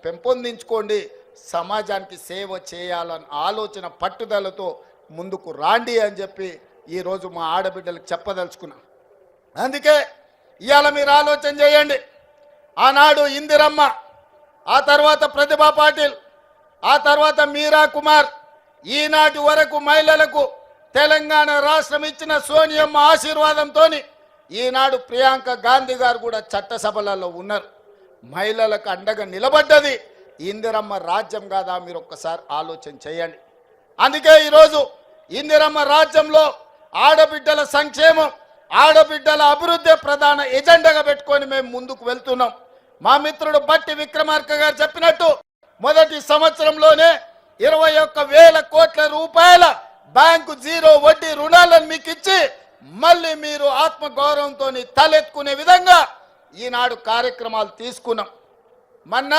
పెంపొందించుకోండి, సమాజానికి సేవ చేయాలని ఆలోచన పట్టుదలతో ముందుకు రాండి అని చెప్పి ఈరోజు మా ఆడబిడ్డలకు చెప్పదలుచుకున్నా. అందుకే ఇవాళ మీరు ఆలోచన చేయండి. ఆనాడు ఇందిరమ్మ, ఆ తర్వాత ప్రతిభా పాటిల్, ఆ తర్వాత మీరా కుమార్, ఈనాటి వరకు మహిళలకు తెలంగాణ రాష్ట్రం ఇచ్చిన సోనియమ్మ ఆశీర్వాదంతో ఈనాడు ప్రియాంక గాంధీ గారు కూడా చట్టసభలలో ఉన్నారు. మహిళలకు అండగా నిలబడ్డది ఇందిరమ్మ రాజ్యం కాదా? మీరు ఒక్కసారి ఆలోచన చేయండి. అందుకే ఈరోజు ఇందిరమ్మ రాజ్యంలో ఆడబిడ్డల సంక్షేమం, ఆడబిడ్డల అభివృద్ధి ప్రధాన ఎజెండాగా పెట్టుకొని మేము ముందుకు వెళ్తున్నాం. మా మిత్రుడు బట్టి విక్రమార్క గారు చెప్పినట్టు మొదటి సంవత్సరంలోనే 21,000 కోట్ల రూపాయల బ్యాంకు జీరో వడ్డీ రుణాలను మీకు ఇచ్చి మళ్ళీ మీరు ఆత్మగౌరవంతో తలెత్తుకునే విధంగా ఈనాడు కార్యక్రమాలు తీసుకున్నాం. మొన్న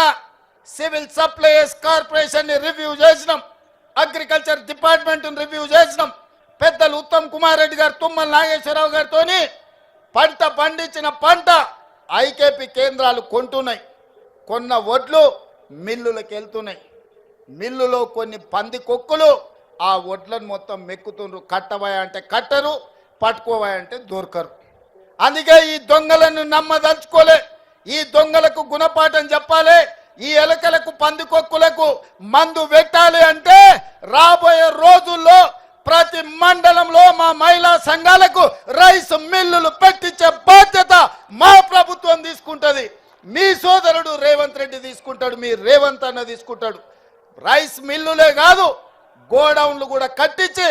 సివిల్ సప్లైస్ కార్పొరేషన్ రివ్యూ చేసినాం, అగ్రికల్చర్ డిపార్ట్మెంట్ రివ్యూ చేసినాం. పెద్దలు ఉత్తమ్ కుమార్ రెడ్డి గారు, తుమ్మల నాగేశ్వరరావు గారితో పంట పండించిన పంట ఐకేపీ కేంద్రాలు కొంటున్నాయి. కొన్న వడ్లు మిల్లులకు వెళ్తున్నాయి. మిల్లులో కొన్ని పంది కొక్కులు ఆ వడ్లను మొత్తం మెక్కుతుండ్రు. కట్టబోయా అంటే కట్టరు, పట్టుకోబోయా అంటే దొరకరు. అందుకే ఈ దొంగలను నమ్మదలుచుకోలే. ఈ దొంగలకు గుణపాఠం చెప్పాలి. ఈ ఎలకలకు పందికొక్కులకు మందు పెట్టాలి అంటే రాబోయే రోజుల్లో ప్రతి మండలంలో మా మహిళా సంఘాలకు రైస్ మిల్లులు పెట్టించే బాధ్యత మా ప్రభుత్వం తీసుకుంటుంది. మీ సోదరుడు రేవంత్ రెడ్డి తీసుకుంటాడు, మీ రేవంత్ అన్న తీసుకుంటాడు. రైస్ మిల్లులే కాదు, గోడౌన్లు కూడా కట్టించి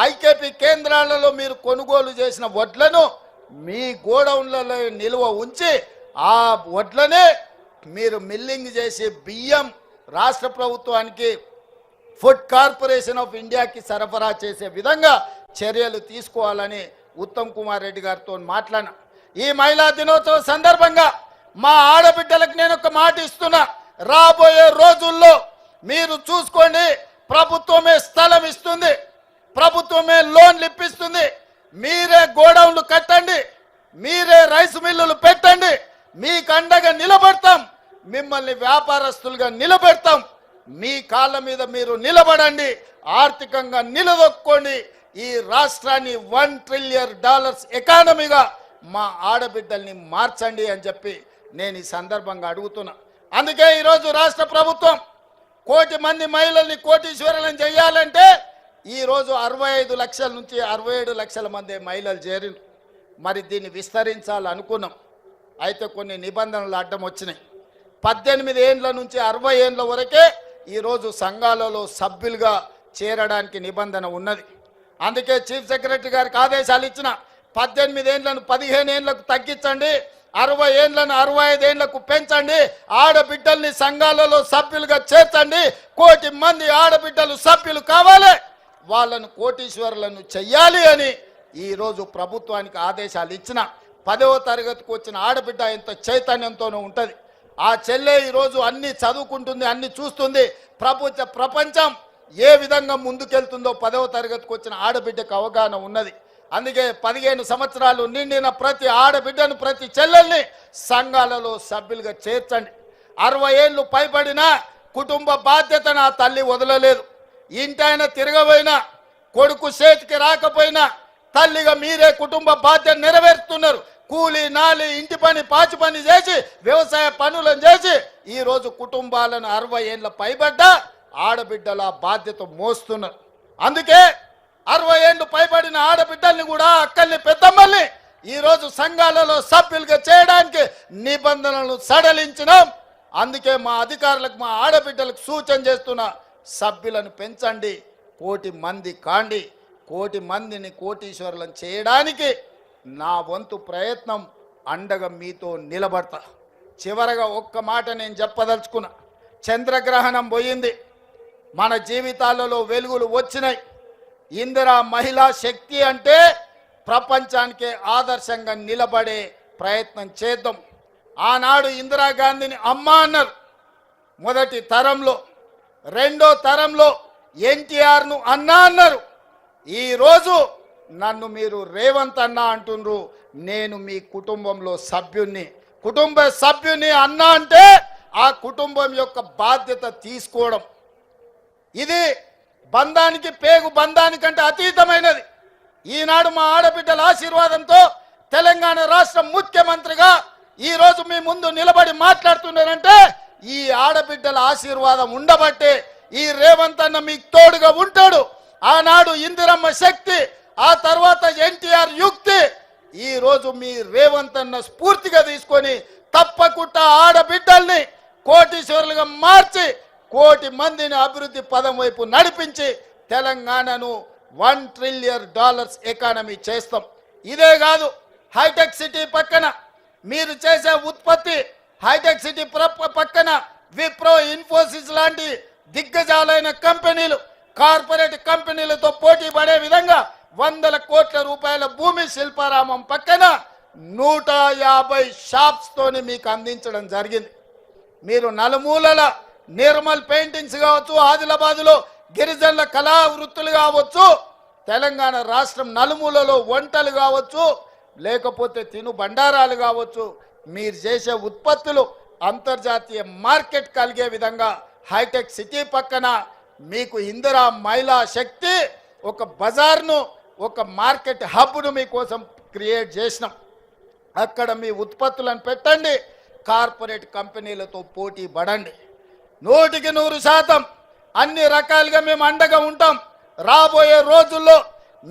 ఐకేపీ కేంద్రాలలో మీరు కొనుగోలు చేసిన వడ్లను మీ గోడౌన్లలో నిల్వ ఉంచి ఆ వడ్లనే మీరు మిల్లింగ్ చేసి బియ్యం రాష్ట్ర ప్రభుత్వానికి, ఫుడ్ కార్పొరేషన్ ఆఫ్ ఇండియాకి సరఫరా చేసే విధంగా చర్యలు తీసుకోవాలని ఉత్తమ్ కుమార్ రెడ్డి గారితో మాట్లాడినా. ఈ మహిళా దినోత్సవ సందర్భంగా మా ఆడబిడ్డలకు నేను ఒక మాట ఇస్తున్నా. రాబోయే రోజుల్లో మీరు చూసుకోండి, ప్రభుత్వమే స్థలం ఇస్తుంది, ప్రభుత్వమే లోన్లు ఇప్పిస్తుంది. మీరే గోడౌన్లు కట్టండి, మీరే రైస్ మిల్లులు పెట్టండి. మీకు అండగా నిలబడతాం, మిమ్మల్ని వ్యాపారస్తులుగా నిలబెడతాం. మీ కాళ్ళ మీద మీరు నిలబడండి, ఆర్థికంగా నిలదొక్కోండి. ఈ రాష్ట్రాన్ని $1 ట్రిలియన్ ఎకానమీగా మా ఆడబిడ్డల్ని మార్చండి అని చెప్పి నేను ఈ సందర్భంగా అడుగుతున్నా. అందుకే ఈరోజు రాష్ట్ర ప్రభుత్వం 1 కోటి మంది మహిళల్ని కోటీశ్వరులను చేయాలంటే ఈరోజు 65 లక్షల నుంచి 67 లక్షల మంది మహిళలు చేరిన. మరి దీన్ని విస్తరించాలనుకున్నాం. అయితే కొన్ని నిబంధనలు అడ్డం వచ్చినాయి. 18 ఏండ్ల నుంచి 60 ఏండ్ల వరకే ఈరోజు సంఘాలలో సభ్యులుగా చేరడానికి నిబంధన ఉన్నది. అందుకే చీఫ్ సెక్రటరీ గారికి ఆదేశాలు ఇచ్చిన 18 ఏండ్లను 15 ఏండ్లకు తగ్గించండి, 60 ఏండ్లను 65 ఏండ్లకు పెంచండి, ఆడబిడ్డల్ని సంఘాలలో సభ్యులుగా చేర్చండి. 1 కోటి మంది ఆడబిడ్డలు సభ్యులు కావాలి, వాళ్ళను కోటీశ్వరులను చెయ్యాలి అని ఈరోజు ప్రభుత్వానికి ఆదేశాలు ఇచ్చిన. 10వ తరగతికి వచ్చిన ఆడబిడ్డ ఎంత చైతన్యంతోనూ ఉంటుంది. ఆ చెల్లె ఈరోజు అన్ని చదువుకుంటుంది, అన్ని చూస్తుంది. ప్రపంచం ఏ విధంగా ముందుకెళ్తుందో 10వ తరగతికి వచ్చిన ఆడబిడ్డకు అవగాహన ఉన్నది. అందుకే 15 సంవత్సరాలు నిండిన ప్రతి ఆడబిడ్డను, ప్రతి చెల్లెల్ని సంఘాలలో సభ్యులుగా చేర్చండి. 60 ఏళ్ళు పైబడిన కుటుంబ బాధ్యతను ఆ తల్లి వదలలేదు. ఇంటైన తిరగబోయినా, కొడుకు చేతికి రాకపోయినా తల్లిగా మీరే కుటుంబ బాధ్యత నెరవేరుతున్నారు. కూలి నాలి ఇంటి పని పాచి పని చేసి వ్యవసాయ పనులను చేసి ఈరోజు కుటుంబాలను 60 ఏళ్ళ పైబడ్డ ఆడబిడ్డల బాధ్యత మోస్తున్నారు. అందుకే 60 ఏళ్ళు పైబడిన ఆడబిడ్డల్ని కూడా, అక్కల్ని పెద్దమ్మల్ని ఈరోజు సంఘాలలో సభ్యులుగా చేయడానికి నిబంధనలు సడలించినాం. అందుకే మా అధికారులకు, మా ఆడబిడ్డలకు సూచన చేస్తున్న సభ్యులను పెంచండి, 1 కోటి మంది కాండి. 1 కోటి మందిని కోటీశ్వరులను చేయడానికి నా వంతు ప్రయత్నం, అండగా మీతో నిలబడతా. చివరగా ఒక్క మాట నేను చెప్పదలుచుకున్నా. చంద్రగ్రహణం పోయింది, మన జీవితాలలో వెలుగులు వచ్చినాయి. ఇందిరా మహిళా శక్తి అంటే ప్రపంచానికే ఆదర్శంగా నిలబడే ప్రయత్నం చేద్దాం. ఆనాడు ఇందిరాగాంధీని అమ్మ అన్నారు మొదటి తరంలో, రెండో తరంలో ఎన్టీఆర్ను అన్న అన్నారు. ఈరోజు నన్ను మీరు రేవంత్ అన్న అంటుండ్రు. నేను మీ కుటుంబంలో సభ్యుణ్ణి, కుటుంబ సభ్యుని అన్న అంటే ఆ కుటుంబం యొక్క బాధ్యత తీసుకోవడం, ఇది బంధానికి పేగు బంధానికంటే అతీతమైనది. ఈనాడు మా ఆడబిడ్డల ఆశీర్వాదంతో తెలంగాణ రాష్ట్ర ముఖ్యమంత్రిగా ఈరోజు మీ ముందు నిలబడి మాట్లాడుతున్నారంటే ఈ ఆడబిడ్డల ఆశీర్వాదం ఉండబట్టే ఈ రేవంత్ అన్న మీకు తోడుగా ఉంటాడు. ఆనాడు ఇందిరమ్మ శక్తి, ఆ తర్వాత ఎన్టీఆర్ యుక్తి, ఈ రోజు మీ రేవంత్ అన్న స్ఫూర్తిగా తీసుకొని తప్పకుండా ఆడబిడ్డల్ని కోటీశ్వరులుగా మార్చి కోటి మందిని అభివృద్ధి పదం వైపు నడిపించి తెలంగాణను $1 ట్రిలియన్ ఎకానమీ చేస్తాం. ఇదే కాదు, హైటెక్ సిటీ పక్కన మీరు చేసే ఉత్పత్తి, హైటెక్ సిటీ పక్కన విప్రో, ఇన్ఫోసిస్ లాంటి దిగ్గజాలైన కంపెనీలు, కార్పొరేట్ కంపెనీలతో పోటీ పడే విధంగా వందల కోట్ల రూపాయల భూమి శిల్పారామం పక్కన 150 షాప్స్ తోని మీకు అందించడం జరిగింది. మీరు నలుమూలల నిర్మల్ పెయింటింగ్స్ కావచ్చు, ఆదిలాబాద్లో గిరిజనుల కళా వృత్తులు కావచ్చు, తెలంగాణ రాష్ట్రం నలుమూలలో వంటలు కావచ్చు, లేకపోతే తిను బండారాలు కావచ్చు, మీరు చేసే ఉత్పత్తులు అంతర్జాతీయ మార్కెట్ కలిగే విధంగా హైటెక్ సిటీ పక్కన మీకు ఇందిరా మహిళా శక్తి ఒక బజార్ను, ఒక మార్కెట్ హబ్ను మీకోసం క్రియేట్ చేసినాం. అక్కడ మీ ఉత్పత్తులను పెట్టండి, కార్పొరేట్ కంపెనీలతో పోటీ పడండి. 100% అన్ని రకాలుగా మేము అండగా ఉంటాం. రాబోయే రోజుల్లో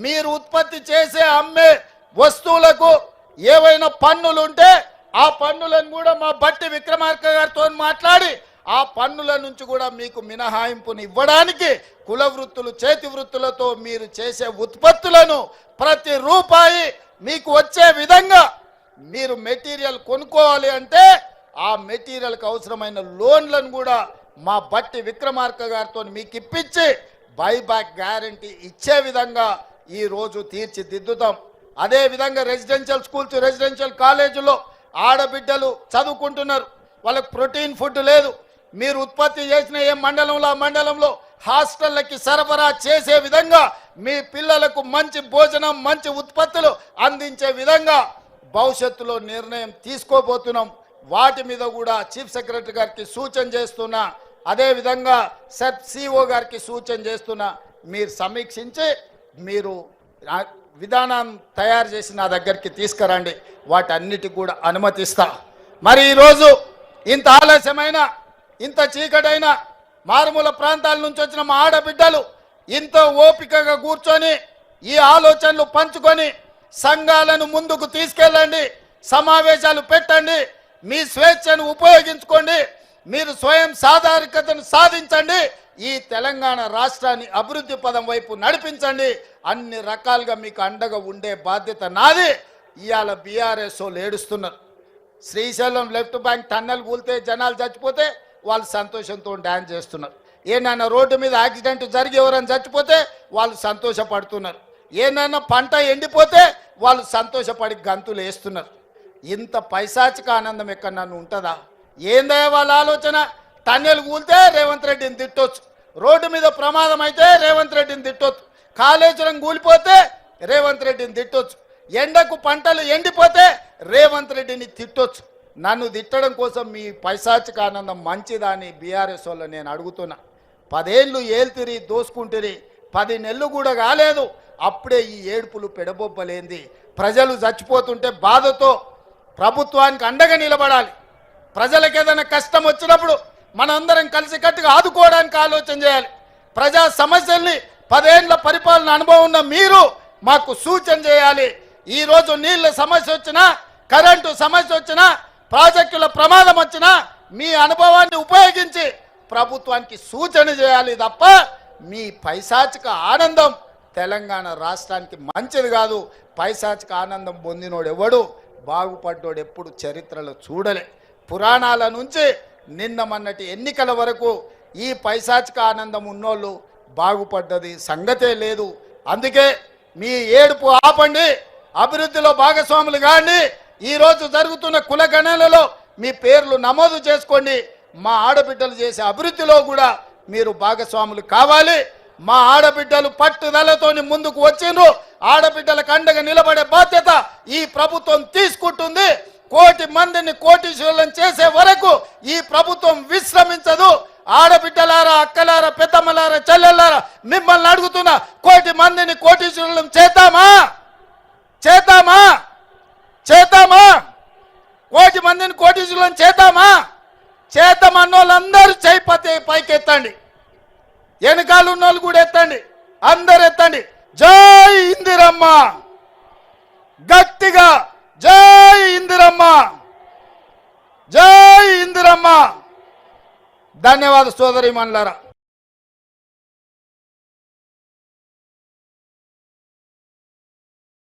మీరు ఉత్పత్తి చేసే అమ్మే వస్తువులకు ఏవైనా పన్నులు ఉంటే ఆ పన్నులను కూడా మా బట్టి విక్రమార్క గారితో మాట్లాడి ఆ పన్నుల నుంచి కూడా మీకు మినహాయింపుని ఇవ్వడానికి కుల వృత్తులు, చేతి వృత్తులతో మీరు చేసే ఉత్పత్తులను ప్రతి రూపాయి మీకు వచ్చే విధంగా మీరు మెటీరియల్ కొనుక్కోవాలి అంటే ఆ మెటీరియల్కి అవసరమైన లోన్లను కూడా మా బట్టి విక్రమార్క గారితో మీకు ఇప్పించి బైబ్యాక్ గ్యారంటీ ఇచ్చే విధంగా ఈరోజు తీర్చిదిద్దుతాం. అదేవిధంగా రెసిడెన్షియల్ స్కూల్స్, రెసిడెన్షియల్ కాలేజీలో ఆడబిడ్డలు చదువుకుంటున్నారు, వాళ్ళకి ప్రోటీన్ ఫుడ్ లేదు. మీరు ఉత్పత్తి చేసిన ఏ మండలంలో ఆ మండలంలో హాస్టళ్ళకి సరఫరా చేసే విధంగా మీ పిల్లలకు మంచి భోజనం, మంచి ఉత్పత్తులు అందించే విధంగా భవిష్యత్తులో నిర్ణయం తీసుకోబోతున్నాం. వాటి మీద కూడా చీఫ్ సెక్రటరీ గారికి సూచన చేస్తున్నా, అదేవిధంగా సిఓ గారికి సూచన చేస్తున్నా. మీరు సమీక్షించి మీరు విధానం తయారు చేసి నా దగ్గరికి తీసుకురండి, వాటన్నిటికి కూడా అనుమతిస్తా. మరి ఈరోజు ఇంత ఆలస్యమైన, ఇంత చీకటైన మారుమూల ప్రాంతాల నుంచి వచ్చిన మా ఆడబిడ్డలు ఇంత ఓపికగా కూర్చొని ఈ ఆలోచనలు పంచుకొని సంఘాలను ముందుకు తీసుకెళ్ళండి, సమావేశాలు పెట్టండి, మీ స్వేచ్ఛను ఉపయోగించుకోండి, మీరు స్వయం సాధారికతను సాధించండి, ఈ తెలంగాణ రాష్ట్రాన్ని అభివృద్ధి పదం వైపు నడిపించండి. అన్ని రకాలుగా మీకు అండగా ఉండే బాధ్యత నాది. ఇవాళ బీఆర్ఎస్ వాళ్ళు ఏడుస్తున్నారు. శ్రీశైలం లెఫ్ట్ బ్యాంక్ టన్నెల్ కూలితే జనాలు చచ్చిపోతే వాళ్ళు సంతోషంతో డ్యాన్స్ చేస్తున్నారు. ఏనైనా రోడ్డు మీద యాక్సిడెంట్ జరిగి ఎవరైనా చచ్చిపోతే వాళ్ళు సంతోషపడుతున్నారు. ఏనైనా పంట ఎండిపోతే వాళ్ళు సంతోషపడి గంతులు వేస్తున్నారు. ఇంత పైశాచిక ఆనందం ఎక్కడన్నా ఉంటుందా? ఏందయ్యా వాళ్ళ ఆలోచన? టన్నెల్ కూలితే రేవంత్ రెడ్డిని తిట్టొచ్చు, రోడ్డు మీద ప్రమాదం అయితే రేవంత్ రెడ్డిని తిట్టొచ్చు, కాళేశ్వరం కూలిపోతే రేవంత్ రెడ్డిని తిట్టొచ్చు, ఎండకు పంటలు ఎండిపోతే రేవంత్ రెడ్డిని తిట్టొచ్చు. నన్ను తిట్టడం కోసం మీ పైశాచిక ఆనందం మంచిదా అని బీఆర్ఎస్ వాళ్ళు నేను అడుగుతున్నా. 10 ఏళ్ళు ఏల్తిరి దోసుకుంటురి, 10 నెలలు కూడా కాలేదు, అప్పుడే ఈ ఏడుపులు పెడబొబ్బలేంది? ప్రజలు చచ్చిపోతుంటే బాధతో ప్రభుత్వానికి అండగా నిలబడాలి. ప్రజలకు ఏదైనా కష్టం వచ్చినప్పుడు మనందరం కలిసికట్టుగా ఆదుకోవడానికి ఆలోచన చేయాలి. ప్రజా సమస్యల్ని 10 ఏళ్ల పరిపాలన అనుభవం ఉన్న మీరు మాకు సూచన చేయాలి. ఈరోజు నీళ్ళ సమస్య వచ్చినా, కరెంటు సమస్య వచ్చినా, ప్రాజెక్టుల ప్రమాదం వచ్చినా మీ అనుభవాన్ని ఉపయోగించి ప్రభుత్వానికి సూచన చేయాలి తప్ప మీ పైశాచిక ఆనందం తెలంగాణ రాష్ట్రానికి మంచిది కాదు. పైశాచిక ఆనందం పొందినోడు ఎవడు, బాగుపడ్డోడు ఎప్పుడు చరిత్రలో చూడలే. పురాణాల నుంచి నిన్న మొన్నటి ఎన్నికల వరకు ఈ పైశాచిక ఆనందం ఉన్నోళ్ళు బాగుపడ్డది సంగతే లేదు. అందుకే మీ ఏడుపు ఆపండి, అభివృద్ధిలో భాగస్వాములు కాండి. ఈరోజు జరుగుతున్న కులగణనలో మీ పేర్లు నమోదు చేసుకోండి. మా ఆడబిడ్డలు చేసే అభివృద్ధిలో కూడా మీరు భాగస్వాములు కావాలి. మా ఆడబిడ్డలు పట్టుదలతోని ముందుకు వచ్చిండ్రు. ఆడబిడ్డలకు అండగా నిలబడే బాధ్యత ఈ ప్రభుత్వం తీసుకుంటుంది. 1 కోటి మందిని కోటీశ్వరులను చేసే వరకు ఈ ప్రభుత్వం విశ్రమించదు. ఆడబిడ్డలారా, అక్కలారా, పెద్దమ్మలారా, చెల్లెల్లారా, మిమ్మల్ని అడుగుతున్నా, 1 కోటి మందిని కోటీశ్వరులను చేద్దామా? చేద్దామా? 1 కోటి మందిని కోటీశ్వరులను చేద్దామా? చేద్దామన్న వాళ్ళందరూ చేపతి పైకెత్తండి, వెనకాల ఉన్న వాళ్ళు కూడా ఎత్తండి, అందరు ఎత్తండి. జై ఇందిరమ్మ, గట్టిగా జై ఇందిరమ్మ, జై ఇందిరమ్మ. ధన్యవాద సోదరి మనులారా.